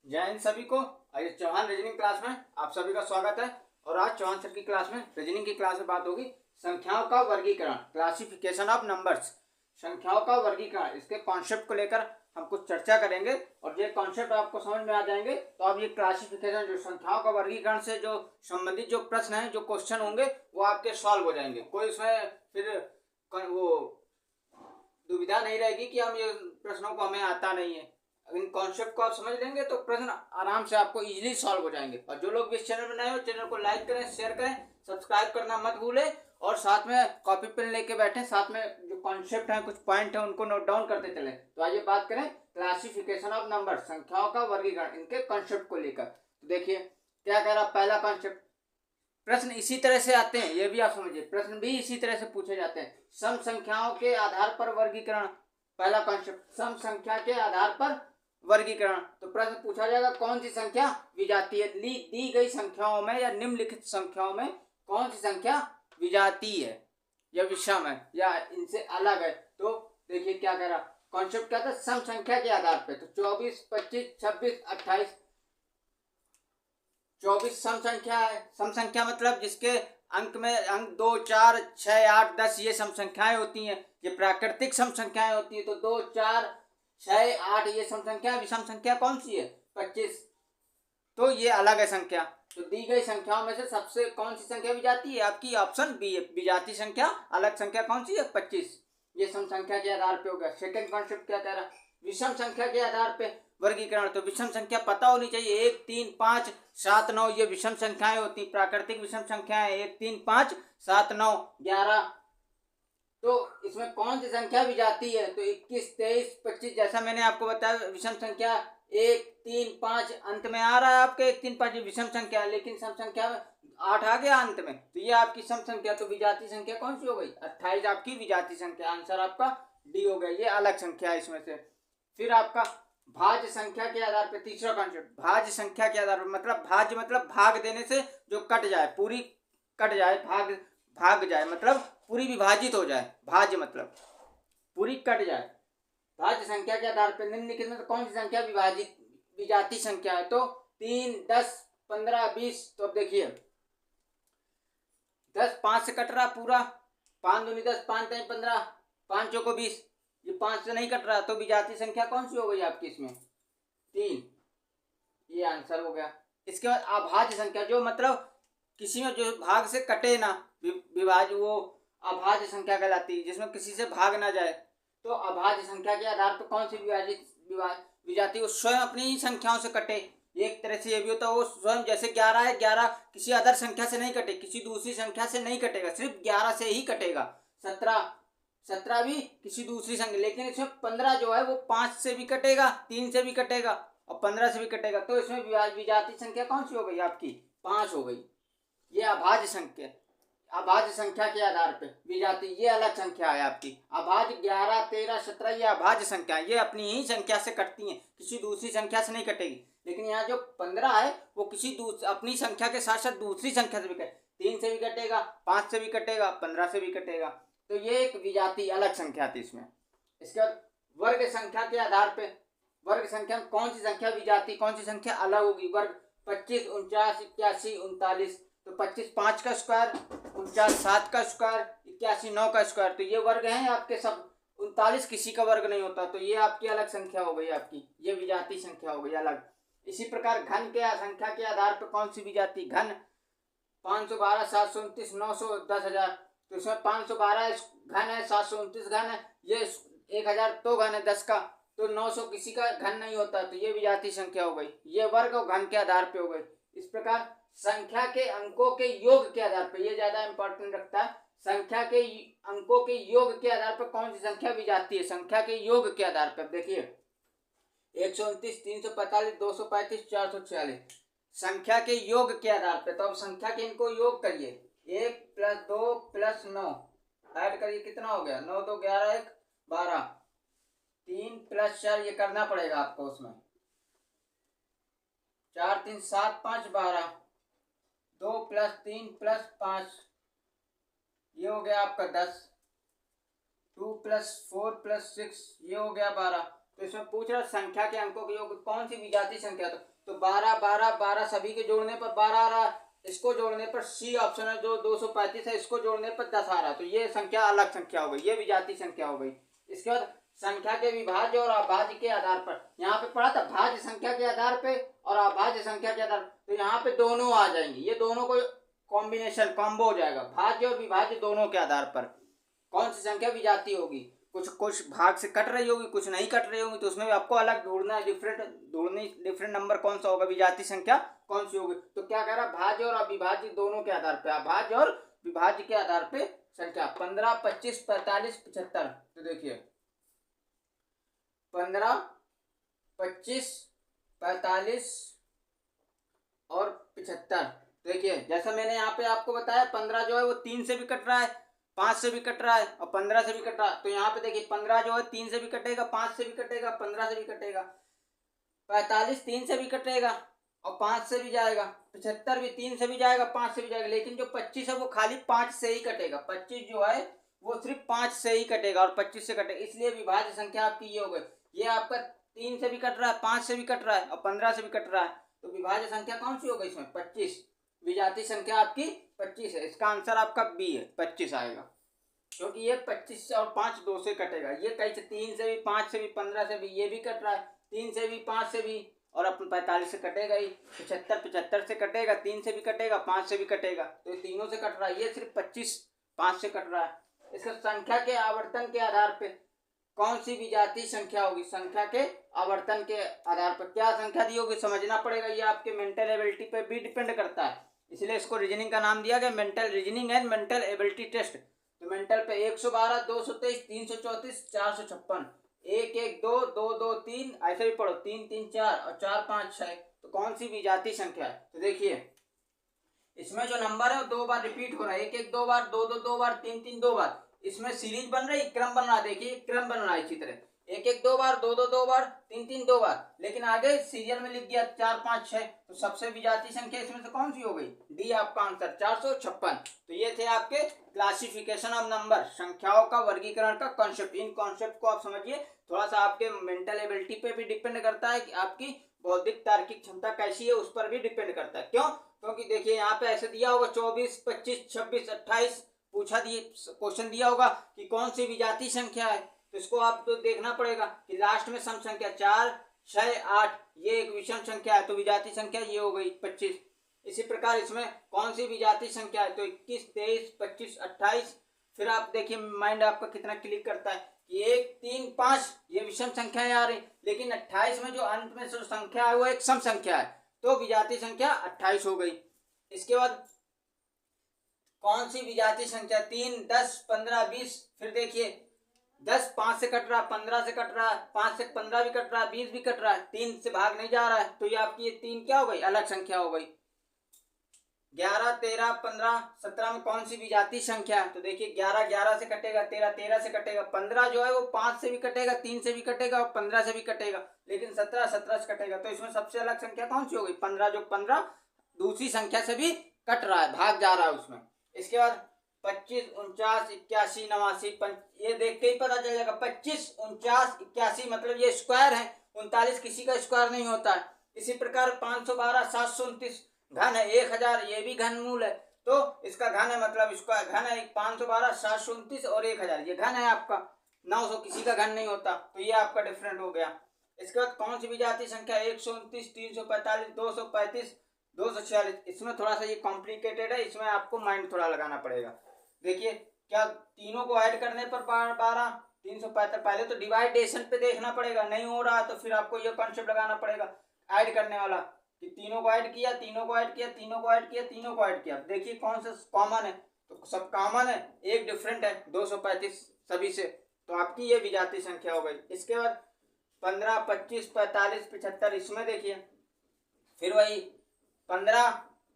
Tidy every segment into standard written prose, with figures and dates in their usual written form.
जय हिंद सभी को। आज चौहान रीजनिंग क्लास में आप सभी का स्वागत है। और आज चौहान सर की क्लास में रीजनिंग की क्लास में बात होगी संख्याओं का वर्गीकरण, क्लासिफिकेशन ऑफ नंबर्स। संख्याओं का वर्गीकरण, इसके कॉन्सेप्ट को लेकर हम कुछ चर्चा करेंगे और ये कॉन्सेप्ट आपको समझ में आ जाएंगे तो आप ये क्लासिफिकेशन, जो संख्याओं का वर्गीकरण से जो संबंधित जो प्रश्न है, जो क्वेश्चन होंगे वो आपके सॉल्व हो जाएंगे। कोई इसमें फिर वो दुविधा नहीं रहेगी कि हम ये प्रश्नों को हमें आता नहीं है। इन कॉन्सेप्ट को आप समझ लेंगे तो प्रश्न आराम से आपको इजीली सॉल्व हो जाएंगे। और जो लोग भी इस चैनल में नए हो, चैनल को लाइक करें, शेयर करें, सब्सक्राइब करना मत भूलें और साथ में कॉपी पेन लेके बैठे, साथ में जो कॉन्सेप्ट है, कुछ पॉइंट है, उनको नोट डाउन करते चले। तो आइए बात करें क्लासिफिकेशन ऑफ नंबर, संख्याओं का वर्गीकरण, इनके कॉन्सेप्ट को लेकर। तो देखिए क्या कह रहा पहला कॉन्सेप्ट। प्रश्न इसी तरह से आते हैं, ये भी आप समझिए, प्रश्न भी इसी तरह से पूछे जाते हैं। सम संख्याओं के आधार पर वर्गीकरण, पहला कॉन्सेप्ट, सम संख्या के आधार पर वर्गीकरण। तो प्रश्न पूछा जाएगा कौन सी संख्या विजातीय है, दी गई संख्याओं में या निम्नलिखित संख्याओं में कौन सी संख्या विजातीय है या विषम है या इनसे अलग है। तो देखिए क्या कह रहा कॉन्सेप्ट, क्या था, सम संख्या के आधार पर। तो 24, 25, 26, 28, 24 सम संख्या है। सम संख्या मतलब जिसके अंक में अंक 2, 4, 6, 8, 10 ये सम संख्याएं होती हैं। ये प्राकृतिक सम संख्याएं होती है। तो 2, 4, 6, 8 ये सम संख्या। विषम संख्या कौन सी है, 25। तो ये अलग है संख्या। तो दी गई संख्याओं में से सबसे कौन सी संख्या विजाती है, आपकी ऑप्शन बी है, विजाती संख्या। अलग संख्या कौन सी है, 25। ये सम संख्या के आधार पे हो गया। सेकंड कॉन्सेप्ट क्या कह रहा, विषम संख्या के आधार पे वर्गीकरण। तो विषम संख्या पता होनी चाहिए, 1, 3, 5, 7, 9 ये विषम संख्याएं होती, प्राकृतिक विषम संख्याएं 1, 3, 5, 7, 9, 11। तो इसमें कौन सी संख्या विजाती है, तो 21, 23, 25, जैसा मैंने आपको बताया विषम संख्या 1, 3, 5 अंत में आ रहा है आपके 1, 3, 5 विषम संख्या, लेकिन सम संख्या में 8 आ गया अंत में, तो ये आपकी सम संख्या। तो विजाती संख्या कौन सी हो गई, 28 आपकी विजाती संख्या। आंसर आपका डी हो गया, ये अलग संख्या है इसमें से। फिर आपका भाज्य संख्या के आधार पर, तीसरा कॉन्सेप्ट, भाज्य संख्या के आधार पर, मतलब भाज्य मतलब भाग देने से जो कट जाए, पूरी कट जाए, भाग जाए मतलब पूरी विभाजित हो जाए, भाज्य मतलब पूरी कट जाए। भाज्य संख्या के आधार पर निम्नलिखित में तो कौन सी संख्या विजाती संख्या है, तो 3, 10, 15, 20। तो अब देखिए 10 5 से कट रहा पूरा, 5 दूनी 10, 5 टाइम 15, 5 चौको 20, ये 5 से नहीं कट रहा। तो विजाती संख्या कौन सी हो गई आपकी इसमें, 3। ये आंसर हो गया। इसके बाद अभाज्य संख्या, जो मतलब किसी में जो भाग से कटे ना, विभाज्य, वो अभाज्य संख्या कहलाती है, जिसमें किसी से भाग ना जाए। तो अभाज्य संख्या के आधार पर कौन सी विजाती, वो स्वयं अपनी ही संख्याओं से कटे। एक तरह से ये भी होता है, वो स्वयं, जैसे 11 है, 11 किसी अदर संख्या से नहीं कटे, किसी दूसरी संख्या से नहीं कटेगा, सिर्फ 11 से ही कटेगा। 17 भी किसी दूसरी संख्या, लेकिन इसमें 15 जो है वो 5 से भी कटेगा, 3 से भी कटेगा और 15 से भी कटेगा। तो इसमें विजाती संख्या कौन सी हो गई आपकी, 5 हो गई। ये अभाज्य संख्या, अभाज्य संख्या के आधार पे विजाती, ये अलग संख्या है आपकी। अभाज्य 11, 13, 17 ये अभाज्य संख्या, ये अपनी ही संख्या से कटती हैं, किसी दूसरी संख्या से नहीं कटेगी। लेकिन यहाँ जो 15 है वो किसी अपनी संख्या के साथ साथ दूसरी संख्या से भी कटे, 3 से भी कटेगा, 5 से भी कटेगा, 15 से भी कटेगा। तो ये एक विजाती अलग संख्या थी इसमें। इसके बाद वर्ग संख्या के आधार पे, वर्ग संख्या में कौन सी संख्या विजाती, कौन सी संख्या अलग होगी। वर्ग 25, 49, 81, 39। तो 25 5 का स्क्वायर, 49 7 का स्क्वायर, 81 9 का स्क्वायर। तो ये वर्ग हैं आपके सब। 39 किसी का वर्ग नहीं होता, तो ये आपकी अलग संख्या हो गई आपकी, ये विजाती संख्या हो गई अलग। इसी प्रकार घन के संख्या के आधार पर कौन सी विजाती, घन 512, 729, 900, 10,000। तो इसमें 512 घन है, 729 घन है, ये 1000 तो घन है 10 का, तो 900 किसी का घन नहीं होता, तो ये विजाती संख्या हो गई। ये वर्ग और घन के आधार पे हो गई। इस प्रकार संख्या के अंकों के योग के आधार पर, ये ज्यादा इंपॉर्टेंट रखता है, संख्या के अंकों के योग के आधार पर कौन सी संख्या विजाती है, संख्या के योग के आधार पर। देखिए 129, 345, 235, 446 संख्या के योग के आधार पर। तो अब संख्या के इनको योग करिए, 1 + 2 + 9 ऐड करिए, कितना हो गया, 9 2 11 1 12, 3 + 4 ये करना पड़ेगा आपको उसमें, 4 3 7 5 12, 2 + 3 + 5 ये हो गया आपका 10, 2 + 4 + 6 ये हो गया 12। तो इसमें पूछ रहा संख्या के अंकों के योग कौन सी विजातीय संख्या, तो 12 12 12 सभी के जोड़ने पर 12 आ रहा, इसको जोड़ने पर सी ऑप्शन है जो 235 है, इसको जोड़ने पर 10 आ रहा है, तो ये संख्या अलग संख्या हो गई, ये विजातीय संख्या हो गई। इसके बाद संख्या के विभाज्य और अभाज्य के आधार पर, यहाँ पे पढ़ा था भाज्य संख्या के आधार पे और अभाज्य संख्या के आधार, तो यहाँ पे दोनों आ जाएंगे, ये दोनों को कॉम्बिनेशन कॉम्बो हो जाएगा, भाज्य और विभाज्य दोनों के आधार पर कौन सी संख्या विजातीय होगी। कुछ भाग से कट रही होगी, कुछ नहीं कट रही होगी, तो उसमें भी आपको अलग ढूंढना है, डिफरेंट नंबर कौन सा होगा, विजातीय संख्या कौन सी होगी। तो क्या कह रहा है, भाज्य और अविभाज्य दोनों के आधार पर, अभाज्य और विभाज्य के आधार पे संख्या 15 25 45 75। तो देखिए 15 25 45 और 75। देखिए जैसा मैंने यहाँ पे आपको बताया 15 जो है वो 3 से भी कट रहा है, 5 से भी कट रहा है और 15 से भी कट रहा है। तो यहाँ पे देखिए 15 जो है 3 से भी कटेगा, 5 से भी कटेगा, 15 से भी कटेगा, 45 3 से भी कटेगा और 5 से भी जाएगा, 75 भी 3 से भी जाएगा, 5 से भी जाएगा, लेकिन जो 25 है वो खाली 5 से ही कटेगा। 25 जो है वो सिर्फ 5 से ही कटेगा और 25 से कटेगा, इसलिए विभाज्य संख्या आपकी ये हो गई। ये आपका 3 से भी कट रहा है, 5 से भी कट रहा है और 15 से भी कट रहा है, तो विभाज्य संख्या कौन सी हो गई इसमें, 25। विजातीय संख्या आपकी 25 है, इसका आंसर आपका बी है, 25 आएगा, क्योंकि ये 25 से और 5 2 से कटेगा। ये कहीं से 3 से भी, 5 से भी, 15 से भी, ये भी कट रहा है, 3 से भी, 5 से भी और अपन 45 से कटेगा ही, 75 से कटेगा, 3 से भी कटेगा, 5 से भी कटेगा, तो ये तीनों से कट रहा है, ये सिर्फ 25 5 से कट रहा है। इसका संख्या के आवर्तन के आधार पे कौन सी विजातीय संख्या होगी, संख्या के आवर्तन के आधार पर क्या संख्या दी होगी समझना पड़ेगा, ये आपके मेंटल एबिलिटी पे भी डिपेंड करता है, इसलिए इसको रीजनिंग का नाम दिया गया mental reasoning and mental ability test. तो मेंटल पे 112 223 334 456 1 1 2 2 2 3 ऐसे भी पढ़ो, 3 3 4 और 4 5 6, तो कौन सी विजातीय संख्या है। तो देखिए इसमें जो नंबर है वो 2 बार रिपीट हो रहा है, 1 1 2 बार, 2 2 2 बार, 3 3 2 बार, इसमें सीरीज बन रही, क्रम बन रहा है, देखिए क्रम बन रहा है इसी तरह, 1 1 2 बार, 2 2 2 बार, 3 3 2 बार, लेकिन आगे सीरियल में लिख दिया 4 5 6, तो सबसे विजातीय संख्या इसमें से कौन सी हो गई, डी आपका आंसर 456। तो ये थे आपके क्लासिफिकेशन ऑफ नंबर, संख्याओं का वर्गीकरण का कॉन्सेप्ट। इन कॉन्सेप्ट को आप समझिए, थोड़ा सा आपके मेंटल एबिलिटी पे भी डिपेंड करता है कि आपकी बौद्धिक तार्किक क्षमता कैसी है, उस पर भी डिपेंड करता है। क्यों, क्योंकि देखिए यहाँ पे ऐसे दिया होगा 24 25 26 28 पूछा दिए क्वेश्चन दिया होगा कि कौन सी विजातीय संख्या है, तो इसको आप तो देखना पड़ेगा कि लास्ट में सम संख्या 4 6 8 ये एक विषम संख्या है, तो विजातीय संख्या ये हो गई 25। इसी प्रकार इसमें कौन सी विजातीय संख्या है, तो 21 23 25 28। फिर आप देखिए माइंड आपका कितना क्लिक करता है कि 1 3 5 ये विषम संख्याएं आ रही, लेकिन 28 में जो अंत में जो संख्या है वो एक सम संख्या है, तो विजातीय संख्या 28 हो गई। इसके बाद कौन सी विजातीय संख्या 3 10 15 20। फिर देखिए 10 5 से कट रहा है, 15 से कट रहा है, 5 से 15 भी कट रहा है, 20 भी कट रहा है, 3 से भाग नहीं जा रहा है, तो ये आपकी ये 3 क्या हो गई, अलग संख्या हो गई। 11 13 15 17 में कौन सी विजातीय संख्या है, तो देखिए 11 11 से कटेगा, 13 13 से कटेगा, 15 जो है वो 5 से भी कटेगा, 3 से भी कटेगा और 15 से भी कटेगा, लेकिन 17 17 से कटेगा, तो इसमें सबसे अलग संख्या कौन सी हो गई, 15, जो 15 दूसरी संख्या से भी कट रहा है, भाग जा रहा है उसमें। इसके बाद 25 49 81 89 ये देख के ही पता चल जाएगा, 25 49 81 मतलब ये स्क्वायर है, 39 किसी का स्क्वायर नहीं होता है। इसी प्रकार 512 729 घन है, 1000 ये भी घन मूल है, तो इसका घन है, मतलब इसका घन है 512 729 और 1000 ये घन है आपका, 900 किसी का घन नहीं होता, तो ये आपका डिफरेंट हो गया। इसके बाद कौन सी विजातीय संख्या 129 345 235 246, इसमें थोड़ा सा ये कॉम्प्लिकेटेड है, इसमें आपको माइंड थोड़ा लगाना पड़ेगा। देखिए क्या तीनों को ऐड करने पर 12 375, पहले तो डिवाइडेशन पे देखना पड़ेगा, नहीं हो रहा तो फिर आपको ये कॉन्सेप्ट लगाना पड़ेगा ऐड करने वाला, कि तीनों को ऐड किया, तीनों को ऐड किया, तीनों को ऐड किया, तीनों को ऐड किया, देखिए कौन सा कॉमन है, तो सब कॉमन है, एक डिफरेंट है 235 सभी से, तो आपकी ये विजातीय संख्या हो गई। इसके बाद 15 25 45 75, इसमें देखिए फिर वही 15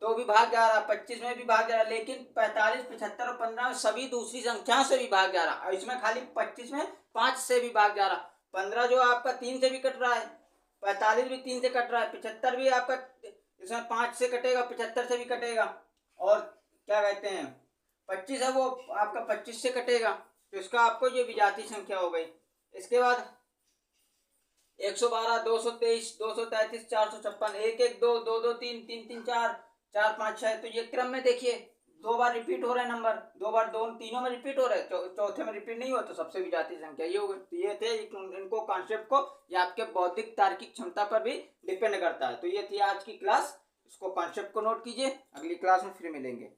तो भी भाग जा रहा, 25 में भी भाग जा रहा, लेकिन 45 75 और 15 में सभी दूसरी संख्या से भी भाग जा रहा, और इसमें खाली 25 में 5 से भी भाग जा रहा, 15 जो आपका 3 से भी कट रहा है, 45 भी 3 से कट रहा है, 75 भी आपका इसमें 5 से कटेगा, 75 से भी कटेगा, और क्या कहते हैं 25 है वो आपका 25 से कटेगा, तो इसका आपको ये विजातीय संख्या हो गई। इसके बाद 112, 223, 233, 456, 1 1 2, 2 2 3, 3 3 4, 4 5 6। तो ये क्रम में देखिए 2 बार रिपीट हो रहे हैं नंबर, 2 बार दोनों तीनों में रिपीट हो रहे हैं, चौथे में रिपीट नहीं हुआ तो सबसे विजातीय संख्या ये हो गई। तो ये थे इनको कॉन्सेप्ट को, ये आपके बौद्धिक तार्किक क्षमता पर भी डिपेंड करता है। तो ये थी आज की क्लास, इसको कॉन्सेप्ट को नोट कीजिए, अगली क्लास में फिर मिलेंगे।